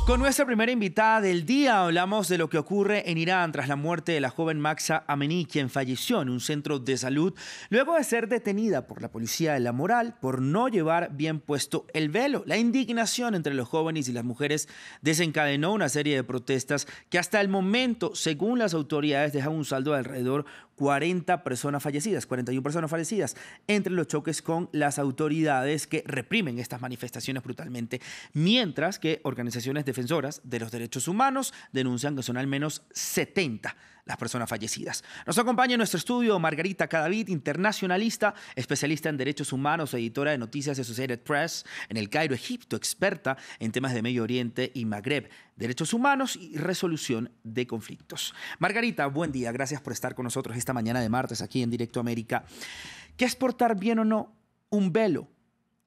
Con nuestra primera invitada del día hablamos de lo que ocurre en Irán tras la muerte de la joven Mahsa Amini, quien falleció en un centro de salud luego de ser detenida por la policía de la moral por no llevar bien puesto el velo. La indignación entre los jóvenes y las mujeres desencadenó una serie de protestas que hasta el momento, según las autoridades, dejan un saldo de alrededor 41 personas fallecidas, entre los choques con las autoridades que reprimen estas manifestaciones brutalmente, mientras que organizaciones defensoras de los derechos humanos denuncian que son al menos 70 las personas fallecidas. Nos acompaña en nuestro estudio Margarita Cadavid, internacionalista, especialista en derechos humanos, editora de noticias de Associated Press en El Cairo, Egipto, experta en temas de Medio Oriente y Magreb, derechos humanos y resolución de conflictos. Margarita, buen día. Gracias por estar con nosotros esta mañana de martes aquí en Directo América. ¿Qué es portar bien o no un velo?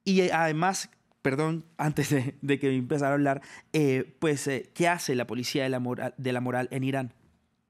Y además, perdón, antes de que empezara a hablar, ¿qué hace la policía de la moral en Irán?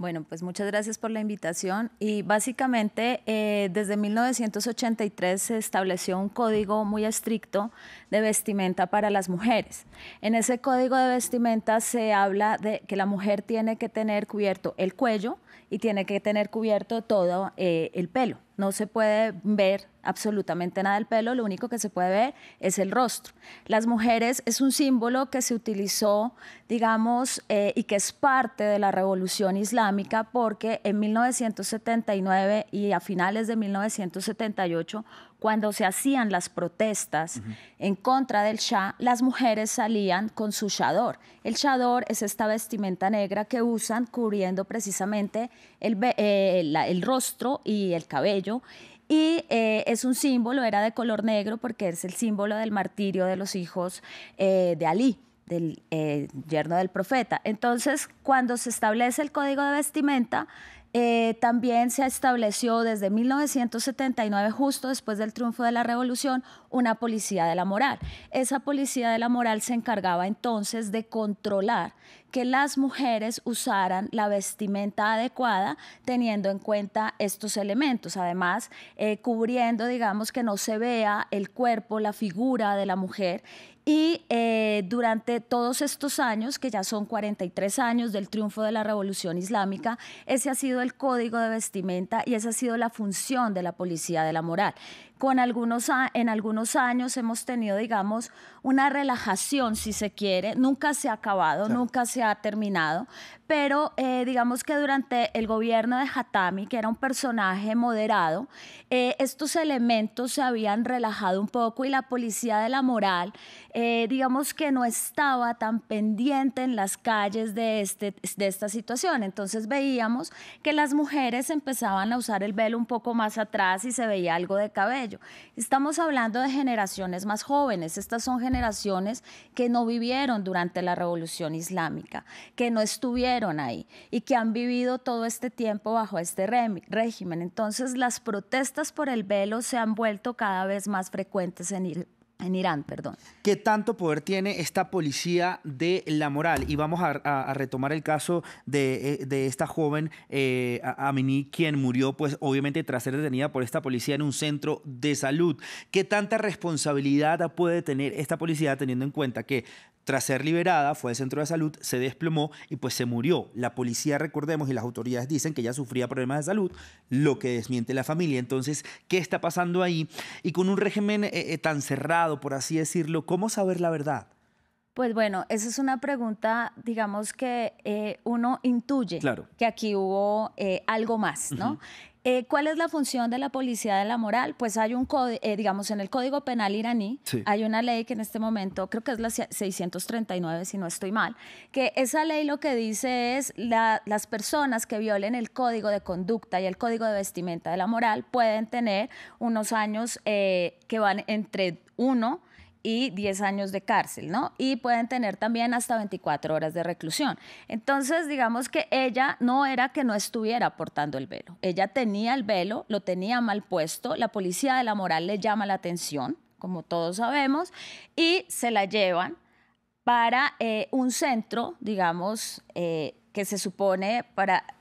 Bueno, pues muchas gracias por la invitación y básicamente desde 1983 se estableció un código muy estricto de vestimenta para las mujeres. En ese código de vestimenta se habla de que la mujer tiene que tener cubierto el cuello y tiene que tener cubierto todo el pelo. No se puede ver absolutamente nada del pelo, lo único que se puede ver es el rostro. Las mujeres es un símbolo que se utilizó, digamos, y que es parte de la Revolución Islámica, porque en 1979 y a finales de 1978, cuando se hacían las protestas en contra del Shah, las mujeres salían con su chador. El chador es esta vestimenta negra que usan cubriendo precisamente el rostro y el cabello. Y es un símbolo, era de color negro porque es el símbolo del martirio de los hijos de Alí, del yerno del profeta. Entonces, cuando se establece el código de vestimenta, también se estableció desde 1979, justo después del triunfo de la revolución, una policía de la moral. Esa policía de la moral se encargaba entonces de controlar que las mujeres usaran la vestimenta adecuada teniendo en cuenta estos elementos. Además, cubriendo, digamos, que no se vea el cuerpo, la figura de la mujer. Y durante todos estos años, que ya son 43 años del triunfo de la Revolución Islámica, ese ha sido el código de vestimenta y esa ha sido la función de la policía de la moral. En algunos años hemos tenido, digamos, una relajación, si se quiere. Nunca se ha acabado, claro, nunca se ha terminado, pero digamos que durante el gobierno de Hatami, que era un personaje moderado, estos elementos se habían relajado un poco y la policía de la moral, digamos que no estaba tan pendiente en las calles de esta situación. Entonces veíamos que las mujeres empezaban a usar el velo un poco más atrás y se veía algo de cabello. Estamos hablando de generaciones más jóvenes. Estas son generaciones que no vivieron durante la Revolución Islámica, que no estuvieron ahí y que han vivido todo este tiempo bajo este régimen. Entonces, las protestas por el velo se han vuelto cada vez más frecuentes en Irán. ¿Qué tanto poder tiene esta policía de la moral? Y vamos a retomar el caso de esta joven Amini, quien murió, pues obviamente tras ser detenida por esta policía en un centro de salud. ¿Qué tanta responsabilidad puede tener esta policía teniendo en cuenta que tras ser liberada fue al centro de salud, se desplomó y pues se murió? La policía, recordemos, y las autoridades dicen que ella sufría problemas de salud, lo que desmiente la familia. Entonces, ¿qué está pasando ahí? Y con un régimen tan cerrado, por así decirlo, ¿cómo saber la verdad? Pues bueno, esa es una pregunta, digamos que uno intuye, claro, que aquí hubo algo más, ¿no? ¿Cuál es la función de la policía de la moral? Pues hay un código, digamos, en el Código Penal iraní, sí, hay una ley que en este momento, creo que es la 639, si no estoy mal, que esa ley lo que dice es las personas que violen el Código de Conducta y el Código de Vestimenta de la Moral pueden tener unos años que van entre 1 y 10 años de cárcel, ¿no? Y pueden tener también hasta 24 horas de reclusión. Entonces, digamos que ella no era que no estuviera portando el velo. Ella tenía el velo, lo tenía mal puesto, la policía de la moral le llama la atención, como todos sabemos, y se la llevan para un centro, digamos, que se supone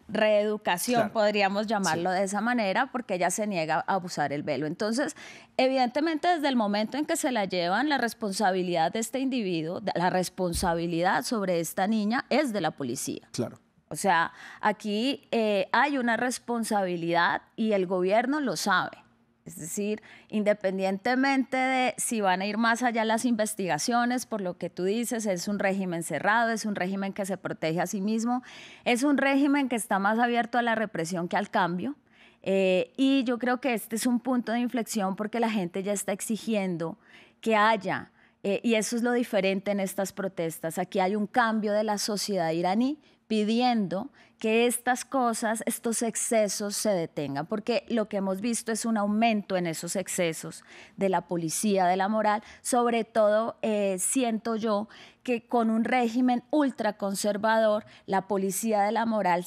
reeducación, Claro. podríamos llamarlo de esa manera, porque ella se niega a usar el velo. Entonces, evidentemente, desde el momento en que se la llevan, la responsabilidad de este individuo, la responsabilidad sobre esta niña es de la policía. Claro. O sea, aquí hay una responsabilidad y el gobierno lo sabe. Es decir, independientemente de si van a ir más allá las investigaciones, por lo que tú dices, es un régimen cerrado, es un régimen que se protege a sí mismo, es un régimen que está más abierto a la represión que al cambio. Y yo creo que este es un punto de inflexión porque la gente ya está exigiendo que haya, y eso es lo diferente en estas protestas, aquí hay un cambio de la sociedad iraní pidiendo que estas cosas, estos excesos se detengan, porque lo que hemos visto es un aumento en esos excesos de la policía, de la moral, sobre todo siento yo que con un régimen ultraconservador, la policía de la moral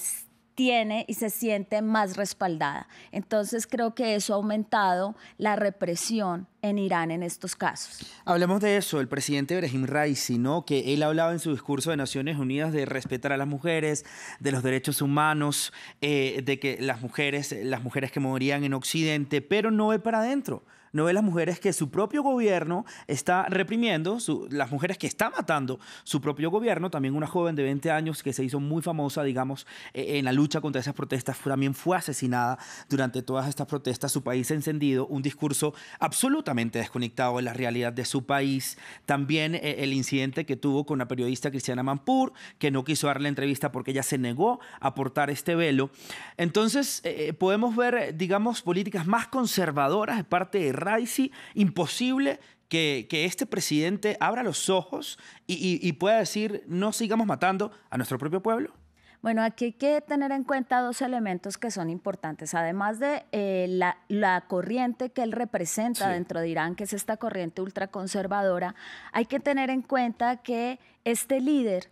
tiene y se siente más respaldada. Entonces creo que eso ha aumentado la represión en Irán en estos casos. Hablemos de eso, el presidente Ebrahim Raisi, ¿no? Que él hablaba en su discurso de Naciones Unidas de respetar a las mujeres, de los derechos humanos, de que las mujeres que morían en Occidente, pero no ve para adentro. No ve las mujeres que su propio gobierno está reprimiendo, las mujeres que está matando su propio gobierno. También una joven de 20 años que se hizo muy famosa, digamos, en la lucha contra esas protestas, también fue asesinada durante todas estas protestas. Su país ha encendido un discurso absolutamente desconectado de la realidad de su país. También el incidente que tuvo con la periodista Cristiana Manpur, que no quiso darle entrevista porque ella se negó a portar este velo. Entonces, podemos ver, digamos, políticas más conservadoras de parte de Raisi. Imposible que este presidente abra los ojos y pueda decir no sigamos matando a nuestro propio pueblo. Bueno, aquí hay que tener en cuenta dos elementos que son importantes. Además de la corriente que él representa dentro de Irán, que es esta corriente ultraconservadora, hay que tener en cuenta que este líder,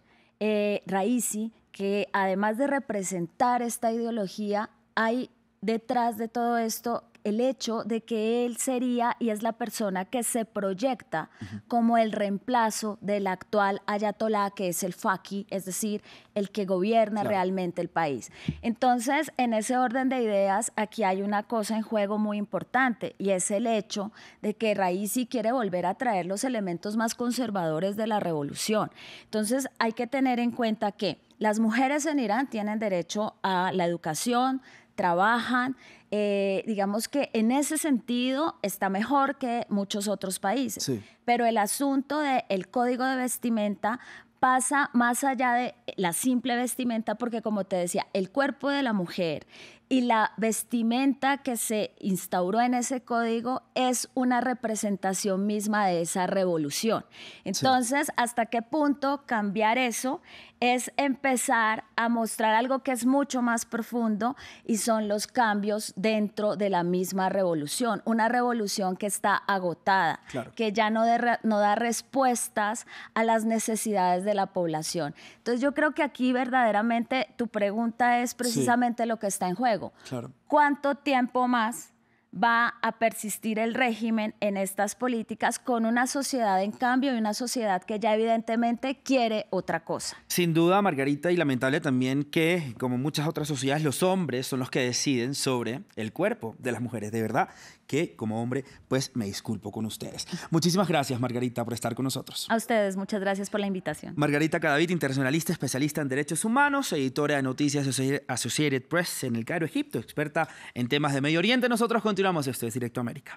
Raisi, que además de representar esta ideología, hay detrás de todo esto el hecho de que él sería y es la persona que se proyecta como el reemplazo del actual ayatolá, que es el faqih, es decir, el que gobierna realmente el país. Entonces, en ese orden de ideas, aquí hay una cosa en juego muy importante y es el hecho de que Raisi quiere volver a traer los elementos más conservadores de la revolución. Entonces, hay que tener en cuenta que las mujeres en Irán tienen derecho a la educación, trabajan, digamos que en ese sentido está mejor que muchos otros países. Sí. Pero el asunto del código de vestimenta pasa más allá de la simple vestimenta, porque como te decía, el cuerpo de la mujer y la vestimenta que se instauró en ese código es una representación misma de esa revolución. Entonces, ¿hasta qué punto cambiar eso es empezar a mostrar algo que es mucho más profundo y son los cambios dentro de la misma revolución? Una revolución que está agotada, que ya no da respuestas a las necesidades de la población. Entonces, yo creo que aquí verdaderamente tu pregunta es precisamente lo que está en juego. ¿Cuánto tiempo más va a persistir el régimen en estas políticas con una sociedad en cambio y una sociedad que ya evidentemente quiere otra cosa? Sin duda, Margarita, y lamentable también que, como muchas otras sociedades, los hombres son los que deciden sobre el cuerpo de las mujeres. De verdad que, como hombre, pues me disculpo con ustedes. Muchísimas gracias, Margarita, por estar con nosotros. A ustedes, muchas gracias por la invitación. Margarita Cadavid, internacionalista, especialista en derechos humanos, editora de noticias Associated Press en El Cairo, Egipto, experta en temas de Medio Oriente. Nosotros continuamos. Esto es Directo a América.